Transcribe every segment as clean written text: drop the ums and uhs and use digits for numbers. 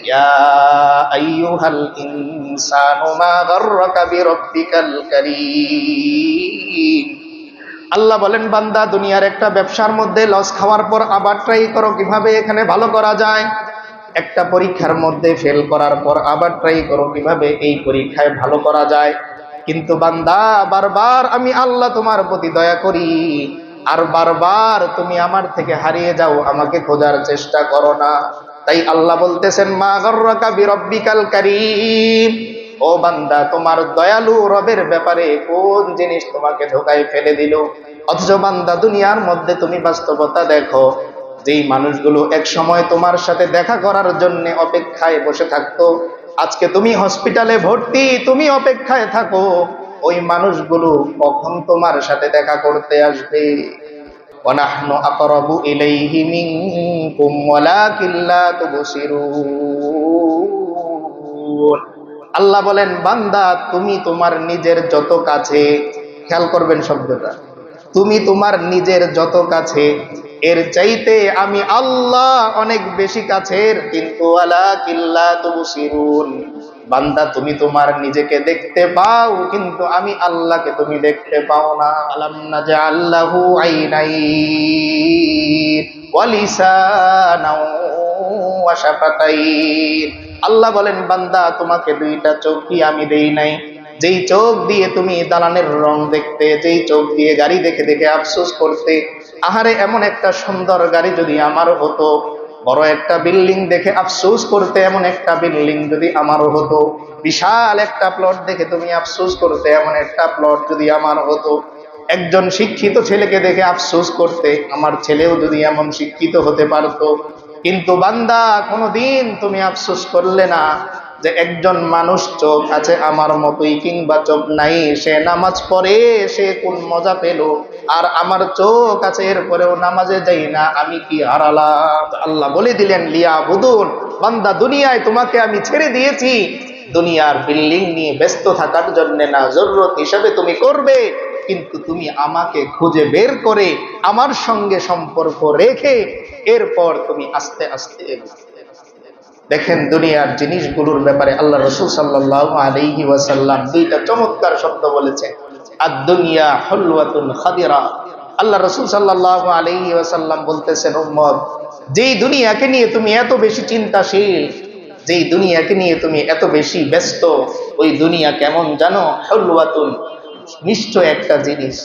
ইয়া আইয়ুহাল ইনসানু মা গাররাকা বিরাব্বিকাল কারীম। আল্লাহ বলেন, বান্দা দুনিয়ার একটা ব্যবসার মধ্যে লস খাওয়ার পর আবার ট্রাই করো কিভাবে এখানে ভালো করা যায়। একটা পরীক্ষার মধ্যে ফেল করার পর আবার ট্রাই করো কিভাবে এই পরীক্ষায় ভালো করা যায়। কিন্তু বান্দা, বারবার আমি আল্লাহ তোমার প্রতি দয়া করি, আর বারবার তুমি আমার থেকে হারিয়ে যাও, আমাকে খোঁজার চেষ্টা করো না। তাই আল্লাহ বলতেছেন, মা গাররাকা বিরাব্বিকাল কারীম, ও বান্দা, তোমার দয়ালু রবের ব্যাপারে কোন জিনিস তোমাকে ধোকায় ফেলে দিল। অথচ বান্দা, দুনিয়ার মধ্যে তুমি বাস্তবতা দেখো, যেই মানুষগুলো এক সময় তোমার সাথে দেখা করার জন্য অপেক্ষায় বসে থাকতো, আজকে তুমি হসপিটালে ভর্তি, তুমি অপেক্ষায় থাকো, ওই মানুষগুলো কখন তোমার সাথে দেখা করতে আসবে। ওয়ানাহনু আকরাবু ইলাইহি মিনকুম ওয়ালাকিন লা তুবসিরুন। আল্লাহ বলেন, বান্দা, তুমি তোমার নিজের যত কাছে, খেয়াল করবেন শব্দটা, তুমি তোমার নিজের যত কাছে, এর চাইতে আমি আল্লাহ অনেক বেশি কাছের, কিন্তু ওয়ালাকিন লা তুবসিরুন। বান্দা, তুমি তোমার নিজেকে দেখতে পাও, কিন্তু আমি আল্লাহকে তুমি দেখতে পাও না। আলাম নাজআল লাহু আইনাইন ওয়া লিসানাও ওয়া শাফাতাইন। আল্লাহ বলেন, বান্দা, তোমাকে দুইটা চোখ কি আমি দেই নাই? যেই চোখ দিয়ে তুমি দালানের রং দেখতে, যেই চোখ দিয়ে গাড়ি দেখে দেখে আফসোস করতে, আহারে এমন একটা সুন্দর গাড়ি যদি আমারও হতো, বড় একটা বিল্ডিং দেখে আফসোস করতে, এমন একটা বিল্ডিং যদি আমারও হতো, বিশাল একটা প্লট দেখে তুমি আফসোস করতে, এমন একটা প্লট যদি আমার হতো, একজন শিক্ষিত ছেলেকে দেখে আফসোস করতে, আমার ছেলেও যদি এমন শিক্ষিত হতে পারতো। কিন্তু বান্দা, কোনোদিন তুমি আফসোস করলে না যে একজন মানুষ চোখ আছে আমার মতোই, কিংবা চোখ নাই, সে নামাজ পড়ে, সে কোন মজা পেল, আর আমার চোখ আছে এরপরেও নামাজে যাই না, আমি কি হারালাম। আল্লাহ বলে দিলেন, লিয়াবুদুন, বান্দা, দুনিয়ায় তোমাকে আমি ছেড়ে দিয়েছি দুনিয়ার বিল্ডিং নিয়ে ব্যস্ত থাকার জন্য না, জরুরত হিসাবে তুমি করবে, কিন্তু তুমি আমাকে খুঁজে বের করে আমার সঙ্গে সম্পর্ক রেখে এরপর তুমি আস্তে আস্তে। দেখেন, দুনিয়ার জিনিসগুলোর ব্যাপারে আল্লাহ রাসূল সাল্লাল্লাহু আলাইহি ওয়াসাল্লাম দুইটা চমৎকার শব্দ বলেছেন, আদ-দুনিয়া হুলওয়াতুন খাদিরা। আল্লাহ রাসূল সাল্লাল্লাহু আলাইহি ওয়াসাল্লাম বলতেছেন, উম্মত, যেই দুনিয়াকে নিয়ে তুমি এত বেশি চিন্তাশীল, যেই দুনিয়াকে নিয়ে তুমি এত বেশি ব্যস্ত, ওই দুনিয়া কেমন জানো? হুলওয়াতুন, নিশ্চয় একটা জিনিস,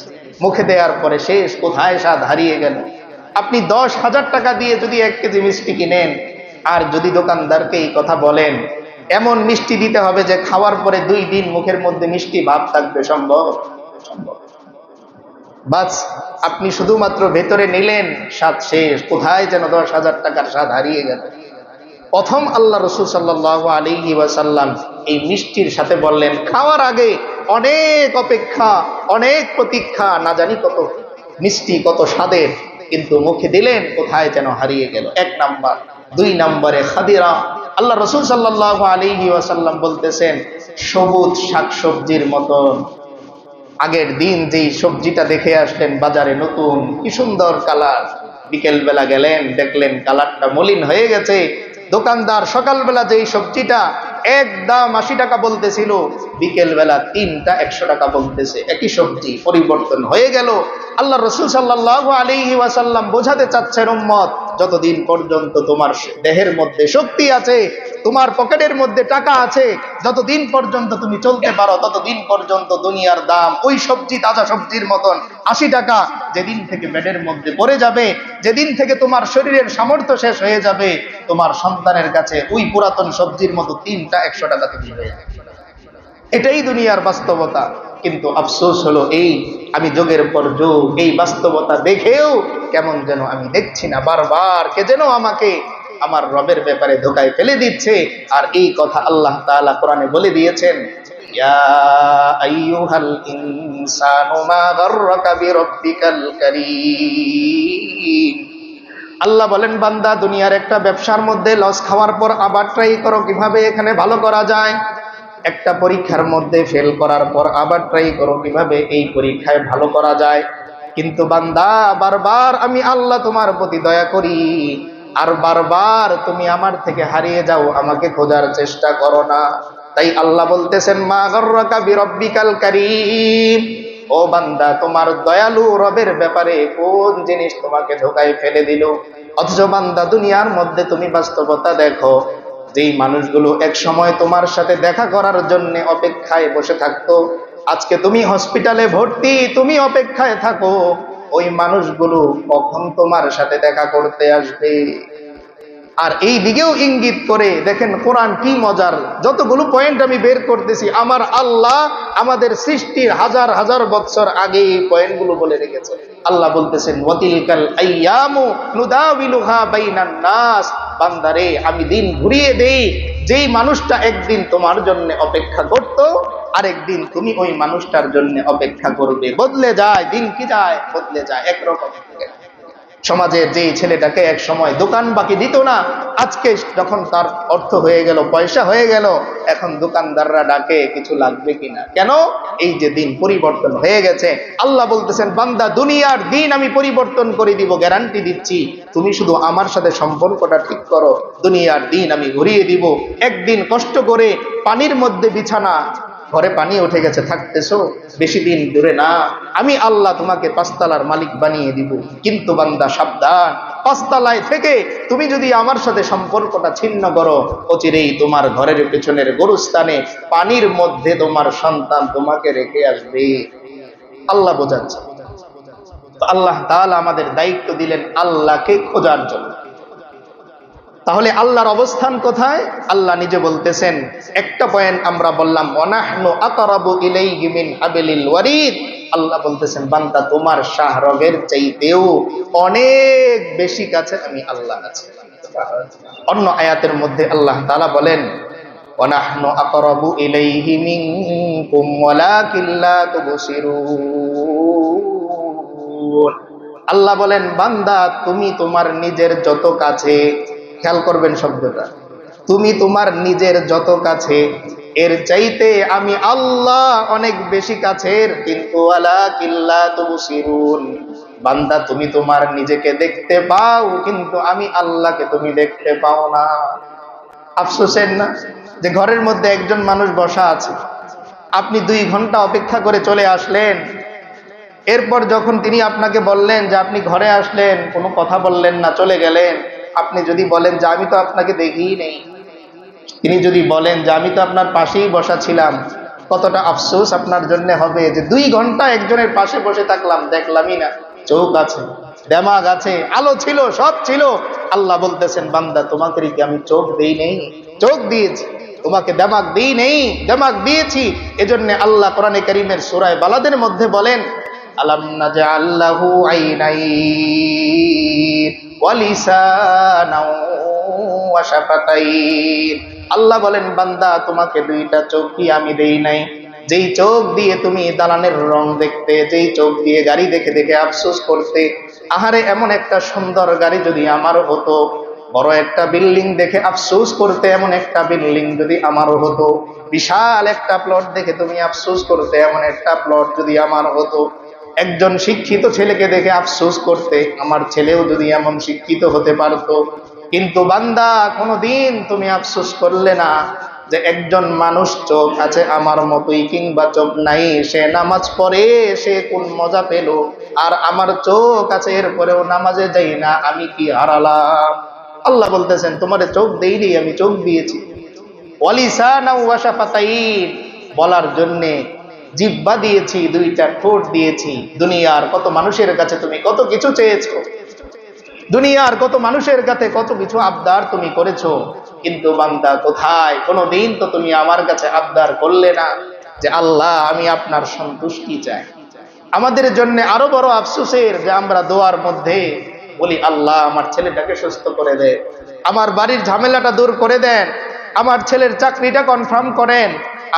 মুখে দেওয়ার পরে শেষ, কোথায় স্বাদ হারিয়ে গেল। আপনি 10,000 টাকা দিয়ে যদি 1 কেজি মিষ্টি কিনেন, আর যদি দোকানদারকে এই কথা বলেন, এমন মিষ্টি দিতে হবে যে খাওয়ার পরে 2 দিন মুখের মধ্যে মিষ্টি ভাব থাকবে, সম্ভব? সম্ভব? বাস, আপনি শুধুমাত্র ভেতরে নিলেন, স্বাদ শেষ, কোথায় যেন 10,000 টাকার স্বাদ হারিয়ে গেল। প্রথম আল্লাহ রাসূল সাল্লাল্লাহু আলাইহি ওয়াসাল্লাম এই মিষ্টির সাথে বললেন, খাওয়ার আগে অনেক অপেক্ষা, অনেক প্রতীক্ষা, না জানি কত মিষ্টি, কত স্বাদের, কিন্তু মুখে দিলেন, কোথায় যেন হারিয়ে গেল। 1 নাম্বার। 2 নম্বরে খাদিরা। আল্লাহ রাসূল সাল্লাল্লাহু আলাইহি ওয়াসাল্লাম বলতেছেন, সবুজ শাকসবজির মতন। আগের দিন যেই সবজিটা দেখে আসলেন বাজারে, নতুন, কি সুন্দর কালার, বিকেল বেলা গেলেন, দেখলেন কালারটা মলিন হয়ে গেছে। দোকানদার সকালবেলা যেই সবজিটা একদম 80 টাকা বলতেছিল, বিকেল বেলা 3টা 100 টাকা বলতেছে। একই সবজি, পরিবর্তন হয়ে গেল। আল্লাহ রাসূল সাল্লাল্লাহু আলাইহি ওয়াসাল্লাম বোঝাতে চাচ্ছেন, উম্মত, যতদিন পর্যন্ত তোমার দেহের মধ্যে শক্তি আছে, তোমার পকেটের মধ্যে টাকা আছে, যতদিন পর্যন্ত তুমি চলতে পারো, ততদিন পর্যন্ত দুনিয়ার দাম ওই সবজি, তাজা সবজির মতন 80 টাকা। যেদিন থেকে পেটের মধ্যে পড়ে যাবে, যেদিন থেকে তোমার শরীরের সামর্থ্য শেষ হয়ে যাবে, তোমার সন্তানের কাছে ওই পুরাতন সবজির মতো 3টা 100 টাকা থেকে হয়ে যাবে। এটাই দুনিয়ার বাস্তবতা। কিন্তু আফসোস হলো এই, আমি যুগের পর যুগ এই বাস্তবতা দেখেও কেমন যেন আমি দেখছি না, বারবার কে যেন আমাকে আমার রবের ব্যাপারে ধোকায় ফেলে দিচ্ছে। আর এই কথা আল্লাহ তাআলা কোরআনে বলে দিয়েছেন, ইয়া আইয়ুহাল ইনসানু মা গাররাকা বিরাব্বিকাল কারীম। আল্লাহ বলেন, বান্দা, দুনিয়ার একটা ব্যবসার মধ্যে লস খাওয়ার পর আবার ট্রাই করো কিভাবে এখানে ভালো করা যায়। একটা পরীক্ষার মধ্যে ফেল করার পর আবার ট্রাই করো কিভাবে এই পরীক্ষায় ভালো করা যায়। কিন্তু বান্দা, বারবার আমি আল্লাহ তোমার প্রতি দয়া করি, আর বারবার তুমি আমার থেকে হারিয়ে যাও, আমাকে খোঁজার চেষ্টা করো না। তাই আল্লাহ বলতেছেন, মা গর্রাকা বিরব্বিকাল কারীম, ও বান্দা, তোমার দয়ালু রবের ব্যাপারে কোন জিনিস তোমাকে ধোকায় ফেলে দিল? অথচ বান্দা, দুনিয়ার মধ্যে তুমি বাস্তবতা দেখো, যেই মানুষগুলো এক সময় তোমার সাথে দেখা করার জন্য অপেক্ষায় বসে থাকতো, আজকে তুমি হসপিটালে ভর্তি, তুমি অপেক্ষায় থাকো, ওই মানুষগুলো কখন তোমার সাথে দেখা করতে আসবে? আর এই দিকেও ইঙ্গিত করে দেখেন কোরআন কি মজার, যতগুলো পয়েন্ট আমি বের করতেছি, আমার আল্লাহ আমাদের সৃষ্টির হাজার হাজার বছর আগে এই পয়েন্টগুলো বলে রেখেছে। আল্লাহ বলতেছেন, ওয়াতিলকাল আইয়ামু নুদাবিলুহা বাইনান নাস, বান্দারে আমি দিন ঘুরিয়ে দেই, যেই মানুষটা একদিন তোমার জন্য অপেক্ষা করত, আরেকদিন তুমি ওই মানুষটার জন্য অপেক্ষা করবে। বদলে যায়, দিন কি যায়, বদলে যায়, একরকম। সমাজের যেই ছেলেটাকে এক সময় দোকান বাকি দিত না, আজকে যখন তার অর্থ হয়ে গেল, পয়সা হয়ে গেল, এখন দোকানদাররা ডাকে কিছু লাগবে কিনা। কেন? এই যে দিন পরিবর্তন হয়ে গেছে। আল্লাহ বলতেছেন, বান্দা, দুনিয়ার দিন আমি পরিবর্তন করে দিব, গ্যারান্টি দিচ্ছি, তুমি শুধু আমার সাথে সম্পর্কটা ঠিক করো, দুনিয়ার দিন আমি ঘুরিয়ে দিব। একদিন কষ্ট করে পানির মধ্যে বিছানা, ঘরে পানি উঠে গেছে, থাকতেছো, বেশি দিন দূরে না, আমি আল্লাহ তোমাকে পাঁচতলার মালিক বানিয়ে দিব। কিন্তু বান্দা সাবধান, পাঁচতলায় থেকে তুমি যদি আমার সাথে সম্পর্কটা ছিন্ন করো, অচিরেই তোমার ঘরের পেছনের গরুস্থানে পানির মধ্যে তোমার সন্তান তোমাকে রেখে আসবে। আল্লাহ বোঝাচ্ছে। তো আল্লাহ তাআলা আমাদের দায়িত্ব দিলেন আল্লাহকে খোঁজার জন্য। তাহলে আল্লাহর অবস্থান কোথায়? আল্লাহ নিজে বলতেছেন, একটা পয়েন্ট আমরা বললাম, ওয়ানাহনু আকরাবু ইলাইহি মিন হাবলিল ওয়ারিদ। আল্লাহ বলতেছেন, বান্দা, তোমার শাহরগের চাইতেও অনেক বেশি কাছে আমি আল্লাহ আছি। অন্য আয়াতের মধ্যে আল্লাহ তাআলা বলেন, ওয়ানাহনু আকরাবু ইলাইহি মিনকুম ওয়ালাকিন লা তুবসিরুন। আল্লাহ বলেন, বান্দা, তুমি তোমার নিজের যত কাছে, খেয়াল করবেন শব্দটা, তুমি তোমার নিজের যত কাছে, এর চাইতে আমি আল্লাহ অনেক বেশি কাছের, কিন্তু ওয়ালাকিন লা তুবসিরুন। বান্দা, তুমি তোমার নিজেকে দেখতে পাও, কিন্তু আমি আল্লাহকে তুমি দেখতে পাও না। আফসোসের না যে ঘরের মধ্যে একজন মানুষ বসা আছে, আপনি 2 ঘন্টা অপেক্ষা করে চলে আসলেন, এরপর যখন তিনি আপনাকে বললেন যে আপনি ঘরে আসলেন, কোনো কথা বললেন না, চলে গেলেন, আপনি যদি বলেন যে আমি তো আপনাকে দেখিই নেই, তিনি যদি বলেন যে আমি তো আপনার পাশেই বসা ছিলাম, কতটা আফসোস আপনার জন্য হবে যে 2 ঘন্টা একজনের পাশে বসে থাকলাম, দেখলামই না। চোখ আছে, দেমাগ আছে, আলো ছিল, সব ছিল। আল্লাহ বলতেছেন, বান্দা, তোমাকে কি আমি চোখ দেই নেই? চোখ দিয়েছি, তোমাকে দেমাগ দিই নেই? দেমাগ দিয়েছি। এজন্য আল্লাহ কোরআনে কারীমের সূরা বালাদের মধ্যে বলেন, আলাম নাজআল লাহু আইনাইন ওয়া লিসানাও ওয়া শাফাতাইন। আল্লাহ বলেন, বান্দা, তোমাকে 2টা চোখ কি আমি দেই নাই? যেই চোখ দিয়ে তুমি দালানের রং দেখতে, যেই চোখ দিয়ে গাড়ি দেখে দেখে আফসোস করতে, আহারে এমন একটা সুন্দর গাড়ি যদি আমারও হতো, বড় একটা বিল্ডিং দেখে আফসোস করতে, এমন একটা বিল্ডিং যদি আমারও হতো, বিশাল একটা প্লট দেখে তুমি আফসোস করতে, এমন একটা প্লট যদি আমার হতো, একজন শিক্ষিত ছেলেকে দেখে আফসোস করতে, আমার ছেলেও যদি এমন শিক্ষিত হতে পারতো। কিন্তু বান্দা, কোনোদিন তুমি আফসোস করলে না যে একজন মানুষ চোখ আছে আমার মতোই, কিংবা চোখ নাই, সে নামাজ পড়ে, সে কোন মজা পেল, আর আমার চোখ আছে এরপরেও নামাজে যাই না, আমি কি হারালাম? আল্লাহ বলতেছেন, তোমারে চোখ দেইনি, আমি চোখ দিয়েছি। ওয়ালিসানাও ওয়া শাফাতাইন, বলার জন্যে জিহ্বা দিয়েছি, 2টা ঠোঁট দিয়েছি। দুনিয়ার কত মানুষের কাছে তুমি কত কিছু চেয়েছো, দুনিয়ার কত মানুষের কাছে কত কিছু আবদার তুমি করেছো, কিন্তু বান্দা কোথায়? কোনোদিন তো তুমি আমার কাছে আবদার করলে না যে আল্লাহ, আমি আপনার সন্তুষ্টি চাই। আমাদের জন্য আরো বড় আফসোসের যে আমরা দোয়ার মধ্যে বলি, আল্লাহ, আমার ছেলেটাকে সুস্থ করে দেন, আমার বাড়ির ঝামেলাটা দূর করে দেন, আমার ছেলের চাকরিটা কনফার্ম করেন,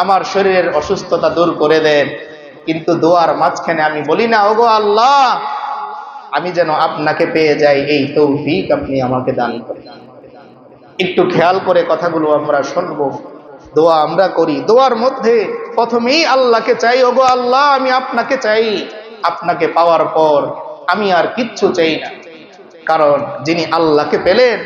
আমার শরীরের অসুস্থতা দূর করে দেন। কিন্তু দোয়ার মাঝখানে আমি বলি না, ওগো আল্লাহ, আমি যেন আপনাকে পেয়ে যাই, এই তৌফিক আপনি আমাকে দান করেন। একটু খেয়াল করে কথাগুলো আমরা শুনবো, দোয়া আমরা করি, দোয়ার মধ্যে প্রথমেই আল্লাহকে চাই, ওগো আল্লাহ, আমি আপনাকে চাই, আপনাকে পাওয়ার পর আমি আর কিচ্ছু চাই না। কারণ যিনি আল্লাহকে পেলেন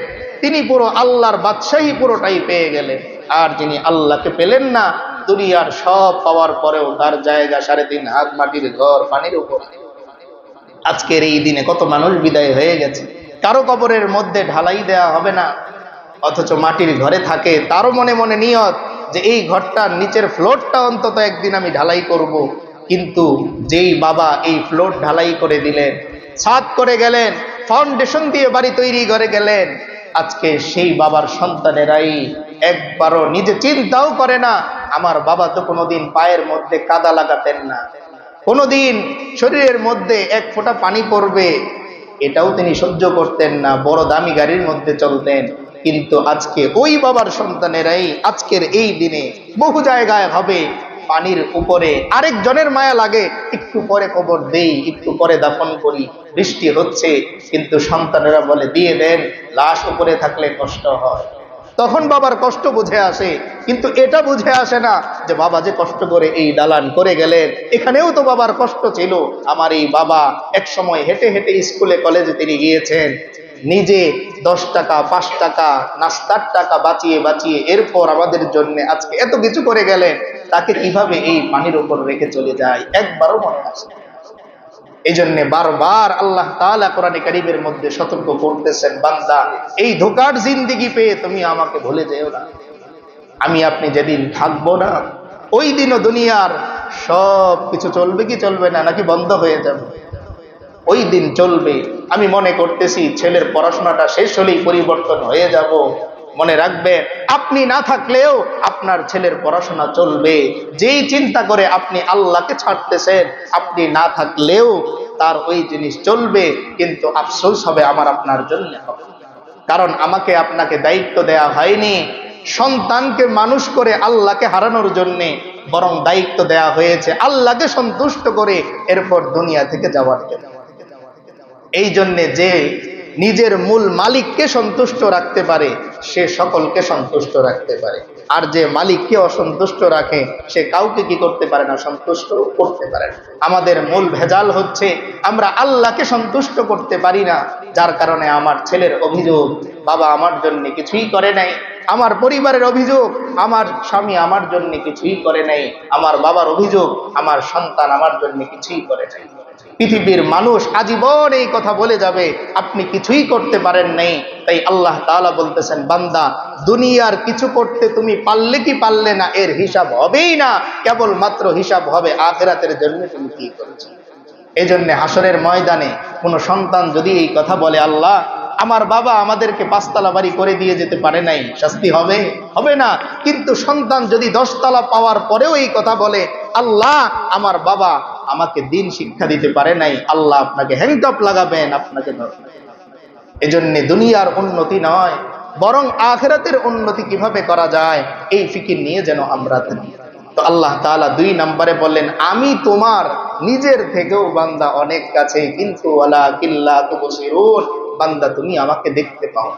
তিনি পুরো আল্লাহর বাদশাহী পুরোটাই পেয়ে গেলেন। আর যিনি আল্লাহকে পেলেন না, দুনিয়ার সব পাওয়ার পরেও তার জায়গা 3.5 হাত মাটির ঘর পানির উপর। আজকের এই দিনে কত মানুষ বিদায় হয়ে গেছে, কারো কবরের মধ্যে ঢালাই দেয়া হবে না, অথচ মাটির ঘরে থাকে। তারও মনে মনে নিয়ত যে এই ঘরটার নিচের ফ্লোরটা অন্তত একদিন আমি ঢালাই করব। কিন্তু যেই বাবা এই ফ্লোর ঢালাই করে দিলেন, ছাদ করে গেলেন, ফাউন্ডেশন দিয়ে বাড়ি তৈরি করে গেলেন, আজকে সেই বাবার সন্তানেরাই একবারও নিজে চিন্তাও করে না, আমার বাবা তো কোনোদিন পায়ের মধ্যে কাদা লাগাতেন না, কোনোদিন শরীরের মধ্যে 1 ফোঁটা পানি পড়বে এটাও তিনি সহ্য করতেন না, বড় দামি গাড়ির মধ্যে চলতেন। কিন্তু আজকে ওই বাবার সন্তানেরাই আজকের এই দিনে বহু জায়গায় হবে পানির উপরে আরেকজনের মায়া লাগে, একটু পরে কবর দেই, একটু পরে দাফন করি, বৃষ্টি হচ্ছে, কিন্তু সন্তানেরা বলে দিয়ে দেন, লাশ উপরে থাকলে কষ্ট হয়। তখন বাবার কষ্ট বুঝে আসে, কিন্তু এটা বুঝে আসে না যে বাবা যে কষ্ট করে এই দালান করে গেলেন, এখানেও তো বাবার কষ্ট ছিল। আমার এই বাবা এক সময় হেঁটে হেঁটে স্কুলে কলেজে তিনি গিয়েছেন, নিজে 10 টাকা 5 টাকা নাস্তার টাকা বাঁচিয়ে বাঁচিয়ে এরপর আমাদের জন্য আজকে এত কিছু করে গেলেন, তাকে কিভাবে এই পানির উপর রেখে চলে যায় একবারও মনে আসে। এই জন্য বারবার আল্লাহ তাআলা কোরআনে কারীমের মধ্যে সতর্ক করতেছেন, বান্দা এই ধোঁকার জিন্দেগি পেয়ে তুমি আমাকে ভুলে যেও না। আমি আপনি যেদিন থাকবো না, ওই দিনও দুনিয়ার সব কিছু চলবে কি চলবে না, নাকি বন্ধ হয়ে যাবে? ওই দিন চলবে। আমি মনে করতেছি ছেলের পড়াশোনাটা শেষ হলেই পরিবর্তন হয়ে যাব। মনে রাখবেন, আপনি না থাকলেও আপনার ছেলের পড়াশোনা চলবে। যেই চিন্তা করে আপনি আল্লাহকে ছাড়তেছেন, আপনি না থাকলেও তার ওই জিনিস চলবে, কিন্তু আফসোস হবে আমার আপনার জন্য হবে। কারণ আমাকে আপনাকে দায়িত্ব দেয়া হয়নি সন্তানকে মানুষ করে আল্লাহকে হারানোর জন্যে, বরং দায়িত্ব দেয়া হয়েছে আল্লাহকে সন্তুষ্ট করে এরপর দুনিয়া থেকে যাওয়ার জন্য। এই জন্যে যে নিজের মূল মালিককে সন্তুষ্ট রাখতে পারে সে সকলকে সন্তুষ্ট রাখতে পারে, আর যে মালিককে অসন্তুষ্ট রাখে সে কাউকে কি করতে পারে না, সন্তুষ্ট করতে পারে না। আমাদের মূল ভেজাল হচ্ছে আমরা আল্লাহকে সন্তুষ্ট করতে পারি না, যার কারণে আমার ছেলের অভিযোগ বাবা আমার জন্য কিছুই করে নাই, আমার পরিবারের অভিযোগ আমার স্বামী আমার জন্য কিছুই করে নাই, আমার বাবার অভিযোগ আমার সন্তান আমার জন্য কিছুই করে নাই। পৃথিবীর মানুষ আজীবন এই কথা বলে যাবে আপনি কিছুই করতে পারেন নাই। তাই আল্লাহ তাআলা বলতেছেন, বান্দা দুনিয়ার কিছু করতে তুমি পারলে কি পারলে না এর হিসাব হবেই না, কেবলমাত্র হিসাব হবে আখিরাতের জন্য তুমি কি করেছো। এই জন্য হাসরের ময়দানে কোনো সন্তান যদি এই কথা বলে, আল্লাহ আমার বাবা আমাদেরকে 5 তলা বাড়ি করে দিয়ে যেতে পারে নাই, শাস্তি হবে? হবে না। কিন্তু সন্তান যদি 10 তলা পাওয়ার পরেও এই কথা বলে, আল্লাহ আমার বাবা আমাকে দিন শিক্ষা দিতে পারে নাই, আল্লাহ আপনাকে হ্যান্ডকাপ লাগাবেন, আপনাকে ধরবেন। এজন্য দুনিয়ার উন্নতি নয়, বরং আখিরাতের উন্নতি কিভাবে করা যায় এই ফিকির নিয়ে যেন আমরা থাকি। তো আল্লাহ তাআলা 2 নম্বরে বললেন, আমি তোমার নিজের থেকেও বান্দা অনেক কাছে, কিন্তু ওয়ালাকিল্লা তুবসিরুন, বান্দা তুমি আমাকে দেখতে পাও।